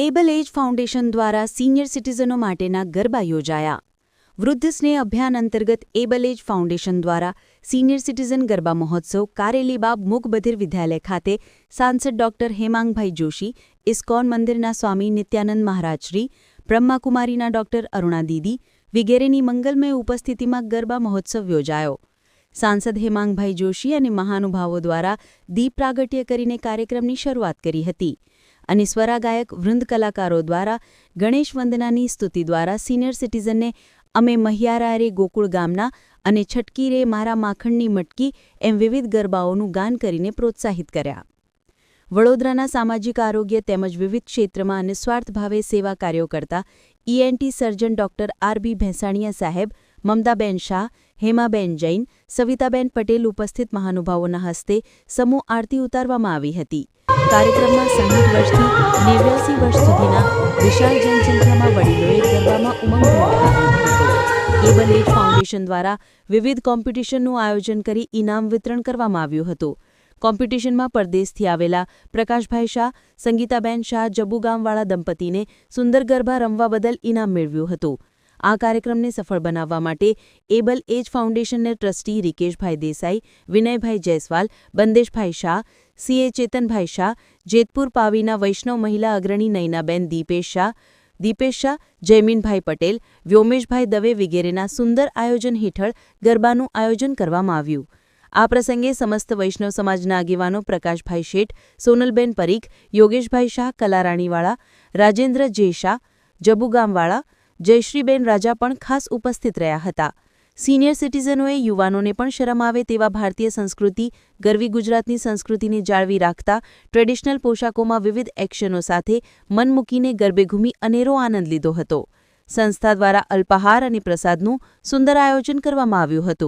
Able એજ foundation દ્વારા senior સિટીઝનો માટેના ગરબા યોજાયા. વૃદ્ધ સ્નેહ અભિયાન અંતર્ગત એબલ એજ ફાઉન્ડેશન દ્વારા સિનિયર સિટીઝન ગરબા મહોત્સવ કારેલીબાગ મૂક બધિર વિદ્યાલય ખાતે સાંસદ ડોક્ટર હેમાંગભાઈ જોશી, ઇસ્કોન મંદિરના સ્વામી નિત્યાનંદ મહારાજશ્રી, બ્રહ્માકુમારીના ડોક્ટર અરુણા દીદી વિગેરેની મંગલમય ઉપસ્થિતિમાં ગરબા મહોત્સવ યોજાયો. સાંસદ હેમાંગભાઈ જોશી અને મહાનુભાવો દ્વારા દીપ પ્રાગટ્ય કરીને કાર્યક્રમની શરૂઆત કરી હતી અને સ્વરાગાયક વૃંદ કલાકારો દ્વારા ગણેશ વંદનાની સ્તુતિ દ્વારા સિનિયર સિટીઝનને અમે મહિયારા રે ગોકુળ ગામના અને છટકી રે મારા માખણની મટકી એમ વિવિધ ગરબાઓનું ગાન કરીને પ્રોત્સાહિત કર્યા. વડોદરાના સામાજિક આરોગ્ય તેમજ વિવિધ ક્ષેત્રમાં નિસ્વાર્થ ભાવે સેવા કાર્યો કરતા ENT surgeon doctor R.B. Bhensaniya સાહેબ, મમતાબેન શાહ, હેમાબેન જૈન, સવિતાબેન પટેલ ઉપસ્થિત મહાનુભાવોના હસ્તે સમૂહ આરતી ઉતારવામાં આવી હતી. કાર્યક્રમમાં 60 વર્ષથી 89 વર્ષ સુધીના વિશાળ જનસંખ્યામાં વડીલોએ ગરબામાં ઉમંગ ઉઠાવ્યો હતો. એબલ એજ ફાઉન્ડેશન દ્વારા વિવિધ કોમ્પિટિશનનું આયોજન કરી ઇનામ વિતરણ કરવામાં આવ્યું હતું. કોમ્પિટિશનમાં પરદેશથી આવેલા પ્રકાશભાઈ શાહ, સંગીતાબેન શાહ જબુગામવાળા દંપતીને સુંદર ગરબા રમવા બદલ ઇનામ મેળવ્યું હતું. આ કાર્યક્રમને સફળ બનાવવા માટે એબલ એજ ફાઉન્ડેશનના ટ્રસ્ટી રિકેશભાઈ દેસાઈ, વિનયભાઈ જયસ્વાલ, બંદેશભાઈ શાહ, CA ચેતનભાઈ શાહ, જેતપુર પાવીના વૈષ્ણવ મહિલા અગ્રણી નયનાબેન દીપેશ શાહ, જયમીનભાઈ પટેલ, વ્યોમેશભાઈ દવે વિગેરેના સુંદર આયોજન હેઠળ ગરબાનું આયોજન કરવામાં આવ્યું. આ પ્રસંગે સમસ્ત વૈષ્ણવ સમાજના આગેવાનો પ્રકાશભાઈ શેઠ, સોનલબેન પરીખ, યોગેશભાઈ શાહ કલારાણીવાળા, રાજેન્દ્ર જે શાહ જબુગામવાળા, જયશ્રીબેન રાજા પણ ખાસ ઉપસ્થિત રહ્યા હતા. સિનિયર સિટીઝનોએ યુવાનોને પણ શરમ આવે તેવા ભારતીય સંસ્કૃતિ, ગરવી ગુજરાતની સંસ્કૃતિને જાળવી રાખતા ટ્રેડિશનલ પોશાકોમાં વિવિધ એક્શનો સાથે મન મૂકીને ગરબે ઘૂમી અનેરો આનંદ લીધો હતો. સંસ્થા દ્વારા અલ્પાહાર અને પ્રસાદનું સુંદર આયોજન કરવામાં આવ્યું હતું.